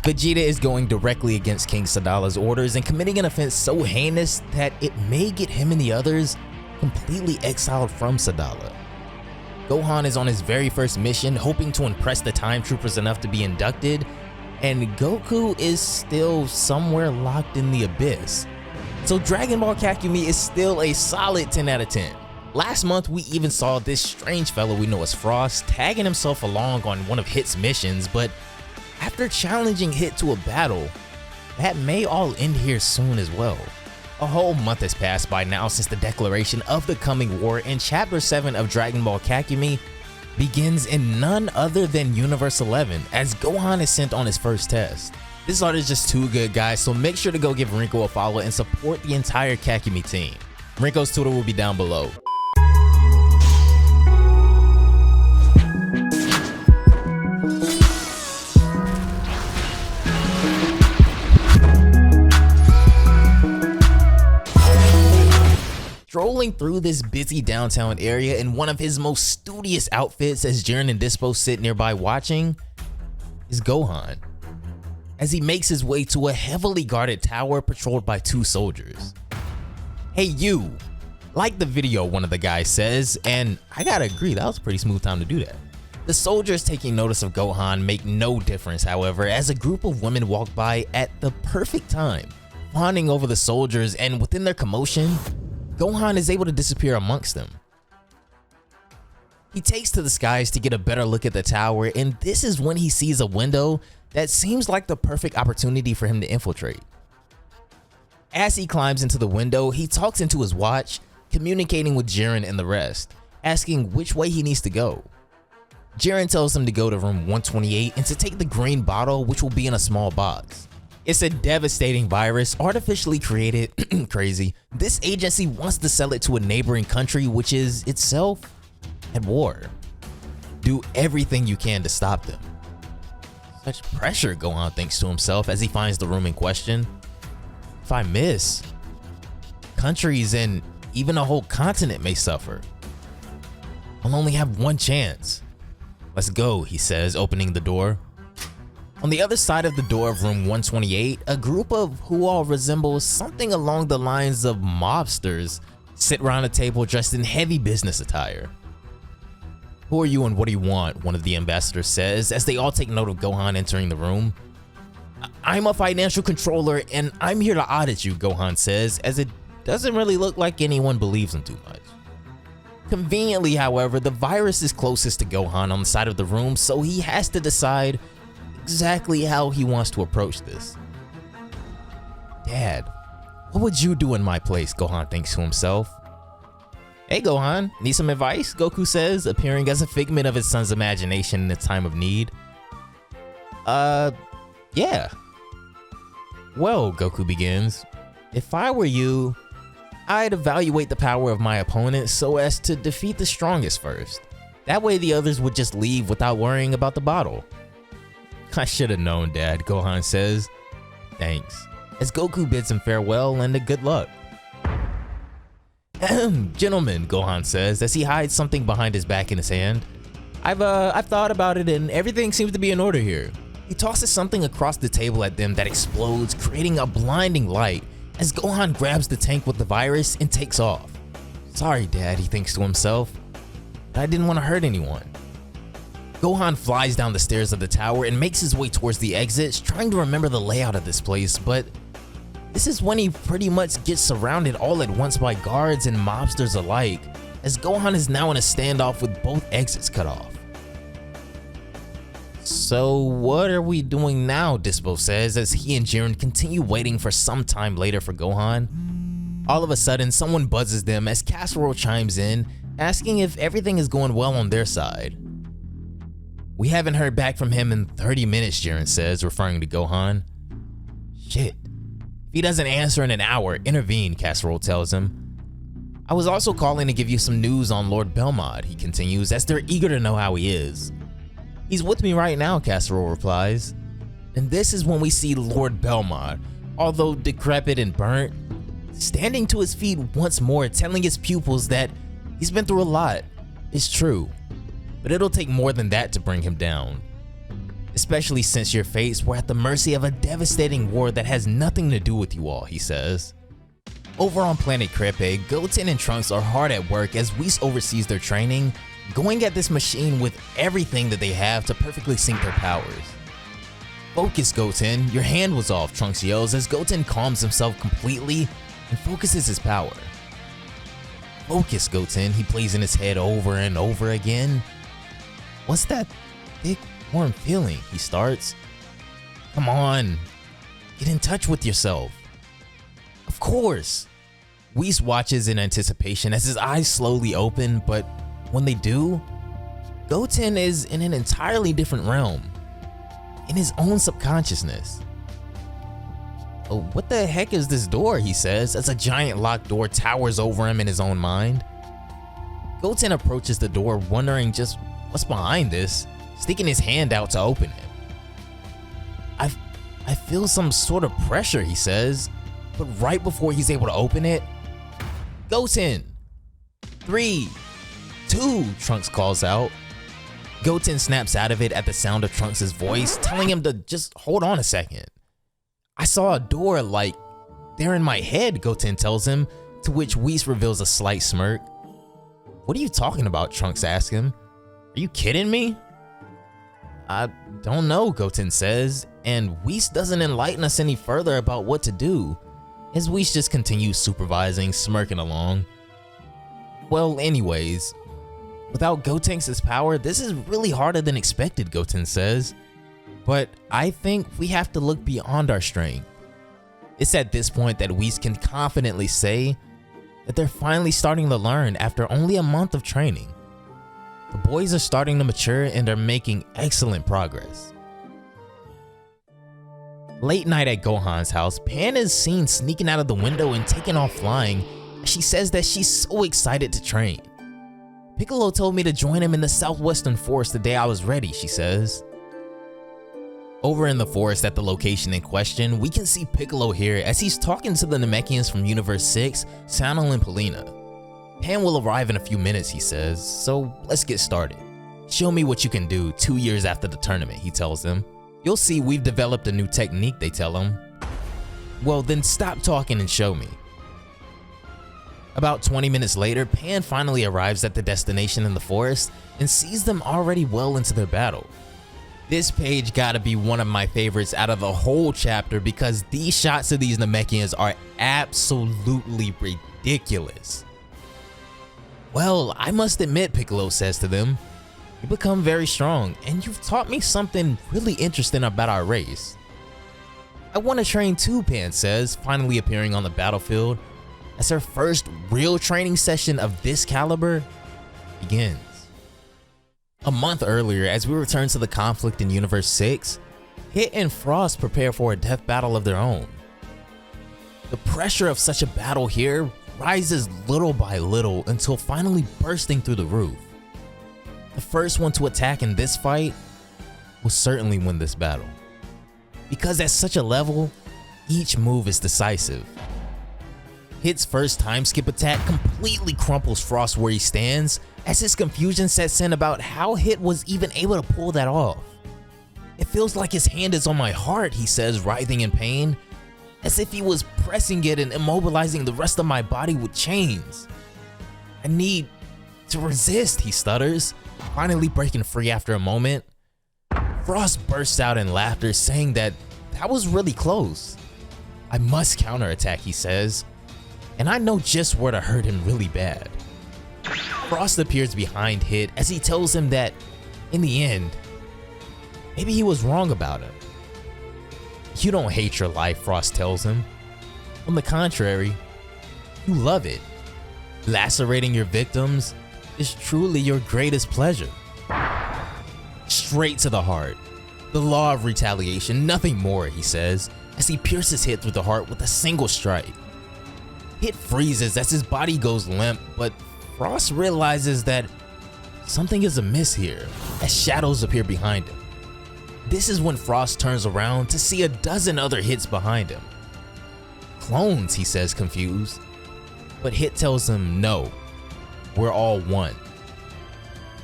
Vegeta is going directly against King Sadala's orders and committing an offense so heinous that it may get him and the others completely exiled from Sadala. Gohan is on his very first mission, hoping to impress the time troopers enough to be inducted, and Goku is still somewhere locked in the abyss. So Dragon Ball Kakumei is still a solid 10 out of 10. Last month we even saw this strange fellow we know as Frost tagging himself along on one of Hit's missions, but after challenging Hit to a battle, that may all end here soon as well. A whole month has passed by now since the declaration of the coming war, and Chapter 7 of Dragon Ball Kakumei begins in none other than Universe 11 as Gohan is sent on his first test. This art is just too good, guys, so make sure to go give Rinko a follow and support the entire Kakumei team. Rinko's Twitter will be down below. Strolling through this busy downtown area in one of his most studious outfits as Jiren and Dispo sit nearby watching is Gohan, as he makes his way to a heavily guarded tower patrolled by 2 soldiers. "Hey you, like the video," one of the guys says, and I gotta agree, that was a pretty smooth time to do that. The soldiers taking notice of Gohan make no difference, however, as a group of women walk by at the perfect time, fawning over the soldiers, and within their commotion, Gohan is able to disappear amongst them. He takes to the skies to get a better look at the tower, and this is when he sees a window that seems like the perfect opportunity for him to infiltrate. As he climbs into the window, he talks into his watch, communicating with Jiren and the rest, asking which way he needs to go. Jiren tells him to go to room 128 and to take the green bottle, which will be in a small box. It's a devastating virus artificially created. Crazy. This agency wants to sell it to a neighboring country, which is itself at war. Do everything you can to stop them. Such pressure, Gohan thinks to himself as he finds the room in question. If I miss, countries and even a whole continent may suffer. I'll only have one chance. Let's go, he says, opening the door. On the other side of the door of room 128, a group of who all resembles something along the lines of mobsters sit around a table dressed in heavy business attire. "Who are you and what do you want?" one of the ambassadors says as they all take note of Gohan entering the room. "I'm a financial controller and I'm here to audit you," Gohan says, as it doesn't really look like anyone believes him too much. Conveniently, however, the virus is closest to Gohan on the side of the room, so he has to decide exactly how he wants to approach this. "Dad, what would you do in my place?" Gohan thinks to himself. "Hey Gohan, need some advice?" Goku says, appearing as a figment of his son's imagination in a time of need. Yeah. "Well," Goku begins, "if I were you, I'd evaluate the power of my opponent so as to defeat the strongest first. That way the others would just leave without worrying about the bottle." "I should have known, Dad," Gohan says. "Thanks," as Goku bids him farewell and a good luck. "Gentlemen," Gohan says as he hides something behind his back in his hand. I've thought about it and everything seems to be in order here." He tosses something across the table at them that explodes, creating a blinding light as Gohan grabs the tank with the virus and takes off. "Sorry, Dad," he thinks to himself, "but I didn't want to hurt anyone." Gohan flies down the stairs of the tower and makes his way towards the exits, trying to remember the layout of this place, but this is when he pretty much gets surrounded all at once by guards and mobsters alike, as Gohan is now in a standoff with both exits cut off. "So what are we doing now?" Dispo says as he and Jiren continue waiting for some time later for Gohan. All of a sudden, someone buzzes them as Casserole chimes in, asking if everything is going well on their side. "We haven't heard back from him in 30 minutes, Jiren says, referring to Gohan. "Shit. If he doesn't answer in an hour, intervene," Casserole tells him. "I was also calling to give you some news on Lord Belmod," he continues, as they're eager to know how he is. "He's with me right now," Casserole replies. And this is when we see Lord Belmod, although decrepit and burnt, standing to his feet once more, telling his pupils that he's been through a lot. It's true, but it'll take more than that to bring him down. especially since your fates were at the mercy of a devastating war that has nothing to do with you all, he says. Over on planet Crepe, Goten and Trunks are hard at work as Whis oversees their training, going at this machine with everything that they have to perfectly sync their powers. Focus, Goten, your hand was off, Trunks yells as Goten calms himself completely and focuses his power. Focus, Goten, he plays in his head over and over again. What's that thick, warm feeling, he starts. Come on, get in touch with yourself. Of course. Whis watches in anticipation as his eyes slowly open, but when they do, Goten is in an entirely different realm, in his own subconsciousness. Oh, what the heck is this door, he says, as a giant locked door towers over him in his own mind. Goten approaches the door, wondering just what's behind this, sticking his hand out to open it. I feel some sort of pressure, he says, but right before he's able to open it, Goten! 3, 2, Trunks calls out. Goten snaps out of it at the sound of Trunks' voice, telling him to just hold on a second. I saw a door like there in my head, Goten tells him, to which Whis reveals a slight smirk. What are you talking about, Trunks asks him. Are you kidding me? I don't know, Goten says, and Whis doesn't enlighten us any further about what to do, as Whis just continues supervising, smirking along. Well, anyways, without Gotenks' power, this is really harder than expected, Goten says. But I think we have to look beyond our strength. It's at this point that Whis can confidently say that they're finally starting to learn after only a month of training. The boys are starting to mature and are making excellent progress. Late night at Gohan's house, Pan is seen sneaking out of the window and taking off flying. She says that she's so excited to train. Piccolo told me to join him in the southwestern forest the day I was ready, she says. Over in the forest at the location in question, we can see Piccolo here as he's talking to the Namekians from Universe 6, Sanel and Polina. Pan will arrive in a few minutes, he says, so let's get started. Show me what you can do 2 years after the tournament, he tells them. You'll see we've developed a new technique, they tell him. Well, then stop talking and show me. About 20 minutes later, Pan finally arrives at the destination in the forest and sees them already well into their battle. This page gotta be one of my favorites out of the whole chapter because these shots of these Namekians are absolutely ridiculous. Well, I must admit, Piccolo says to them, you become very strong and you've taught me something really interesting about our race. I want to train too, Pan says, finally appearing on the battlefield as her first real training session of this caliber begins. A month earlier, as we return to the conflict in Universe 6, Hit and Frost prepare for a death battle of their own. The pressure of such a battle here rises little by little until finally bursting through the roof. The first one to attack in this fight will certainly win this battle, because at such a level, each move is decisive. Hit's first time skip attack completely crumples Frost where he stands as his confusion sets in about how Hit was even able to pull that off. It feels like his hand is on my heart, he says, writhing in pain, as if he was pressing it and immobilizing the rest of my body with chains. I need to resist, he stutters, finally breaking free after a moment. Frost bursts out in laughter, saying that was really close. I must counterattack, he says, and I know just where to hurt him really bad. Frost appears behind Hit as he tells him that, in the end, maybe he was wrong about him. You don't hate your life, Frost tells him. On the contrary, you love it. Lacerating your victims is truly your greatest pleasure. Straight to the heart. The law of retaliation, nothing more, he says, as he pierces Hit through the heart with a single strike. Hit freezes as his body goes limp, but Frost realizes that something is amiss here as shadows appear behind him. This is when Frost turns around to see a dozen other Hits behind him. Clones, he says, confused, but Hit tells him no, we're all one.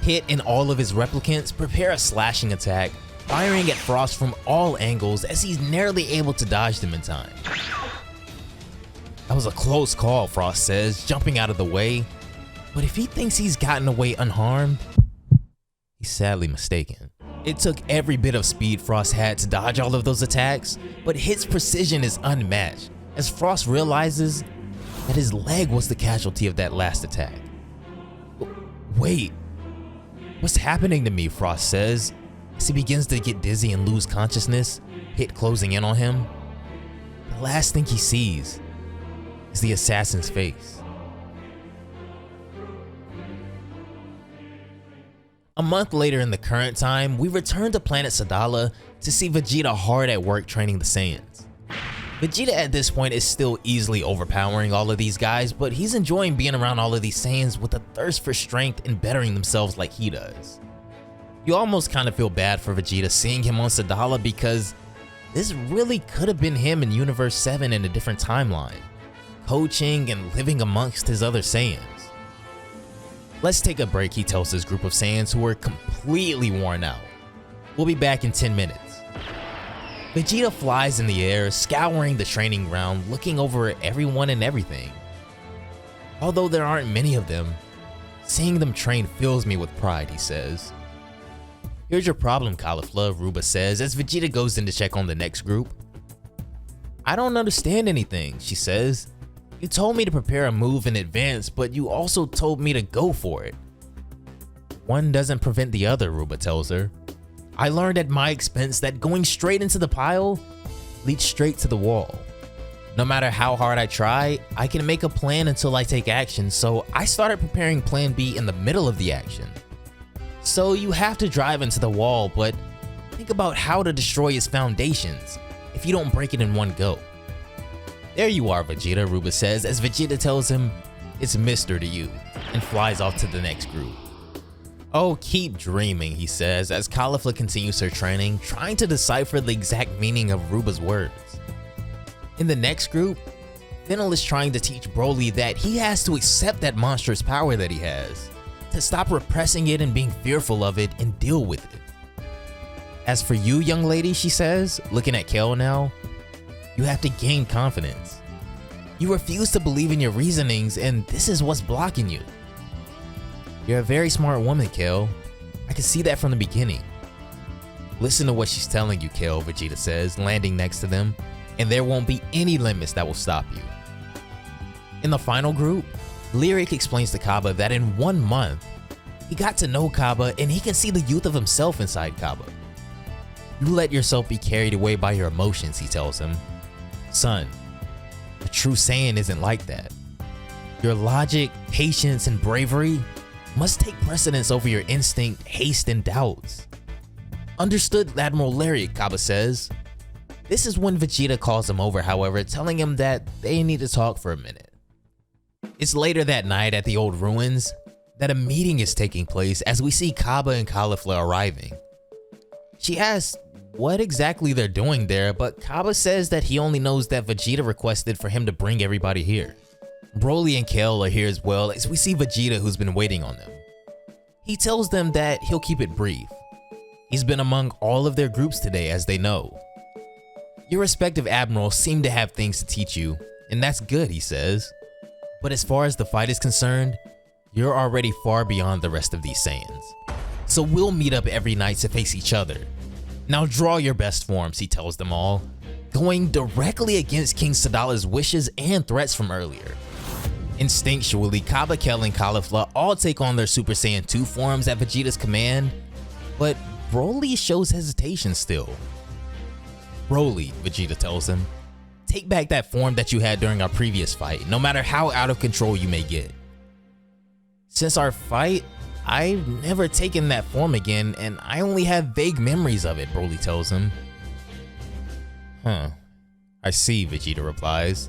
Hit and all of his replicants prepare a slashing attack, firing at Frost from all angles as he's nearly able to dodge them in time. That was a close call, Frost says, jumping out of the way, but if he thinks he's gotten away unharmed, he's sadly mistaken. It took every bit of speed Frost had to dodge all of those attacks, but his precision is unmatched as Frost realizes that his leg was the casualty of that last attack. Wait, what's happening to me? Frost says as he begins to get dizzy and lose consciousness, hit closing in on him. The last thing he sees is the assassin's face. A month later in the current time, we return to planet Sadala to see Vegeta hard at work training the Saiyans. Vegeta at this point is still easily overpowering all of these guys, but he's enjoying being around all of these Saiyans with a thirst for strength and bettering themselves like he does. You almost kind of feel bad for Vegeta seeing him on Sadala because this really could have been him in Universe 7 in a different timeline, coaching and living amongst his other Saiyans. Let's take a break, he tells his group of Saiyans who are completely worn out. We'll be back in 10 minutes. Vegeta flies in the air, scouring the training ground, looking over everyone and everything. Although there aren't many of them, seeing them train fills me with pride, he says. Here's your problem, Caulifla, Ruba says as Vegeta goes in to check on the next group. I don't understand anything, she says. You told me to prepare a move in advance, but you also told me to go for it. One doesn't prevent the other, Ruba tells her. I learned at my expense that going straight into the pile leads straight to the wall. No matter how hard I try, I can make a plan until I take action, so I started preparing plan B in the middle of the action. So you have to drive into the wall, but think about how to destroy its foundations if you don't break it in one go. There you are, Vegeta, Ruba says as Vegeta tells him it's Mr. to you and flies off to the next group. Oh, keep dreaming, he says as Caulifla continues her training, trying to decipher the exact meaning of Ruba's words. In the next group, Fennel is trying to teach Broly that he has to accept that monstrous power that he has, to stop repressing it and being fearful of it and deal with it. As for you, young lady, she says, looking at Kale now, you have to gain confidence. You refuse to believe in your reasonings, and this is what's blocking you. You're a very smart woman, Kale. I can see that from the beginning. Listen to what she's telling you, Kale, Vegeta says, landing next to them, and there won't be any limits that will stop you. In the final group, Lyric explains to Kaba that in 1 month, he got to know Kaba and he can see the youth of himself inside Kaba. You let yourself be carried away by your emotions, he tells him. Son, a true Saiyan isn't like that. Your logic, patience, and bravery must take precedence over your instinct, haste, and doubts. Understood, Admiral Lariat, Kaba says. This is when Vegeta calls him over, however, telling him that they need to talk for a minute. It's later that night at the old ruins that a meeting is taking place as we see Kaba and Caulifla arriving. She asks what exactly they're doing there, but Kaba says that he only knows that Vegeta requested for him to bring everybody here. Broly and Kale are here as well as we see Vegeta, who's been waiting on them. He tells them that he'll keep it brief. He's been among all of their groups today, as they know. Your respective admirals seem to have things to teach you, and that's good, he says. But as far as the fight is concerned, you're already far beyond the rest of these Saiyans. So we'll meet up every night to face each other. Now draw your best forms, he tells them all, going directly against King Sadala's wishes and threats from earlier. Instinctually, Kaba, Kel, and Caulifla all take on their Super Saiyan 2 forms at Vegeta's command, but Broly shows hesitation still. Broly, Vegeta tells him, take back that form that you had during our previous fight, no matter how out of control you may get. Since our fight, I've never taken that form again, and I only have vague memories of it, Broly tells him. I see, Vegeta replies.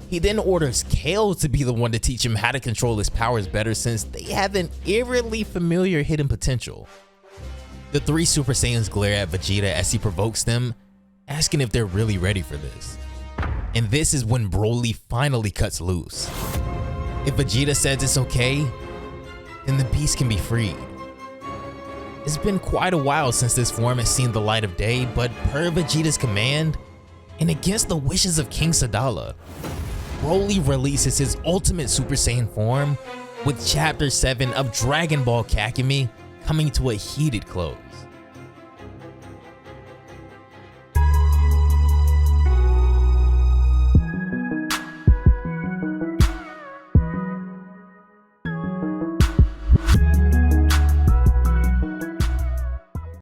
He then orders Kale to be the one to teach him how to control his powers better since they have an eerily familiar hidden potential. The 3 Super Saiyans glare at Vegeta as he provokes them, asking if they're really ready for this. And this is when Broly finally cuts loose. If Vegeta says it's okay, then the beast can be freed. It's been quite a while since this form has seen the light of day, but per Vegeta's command, and against the wishes of King Sadala, Broly releases his ultimate Super Saiyan form with Chapter 7 of Dragonball Kakumei coming to a heated close.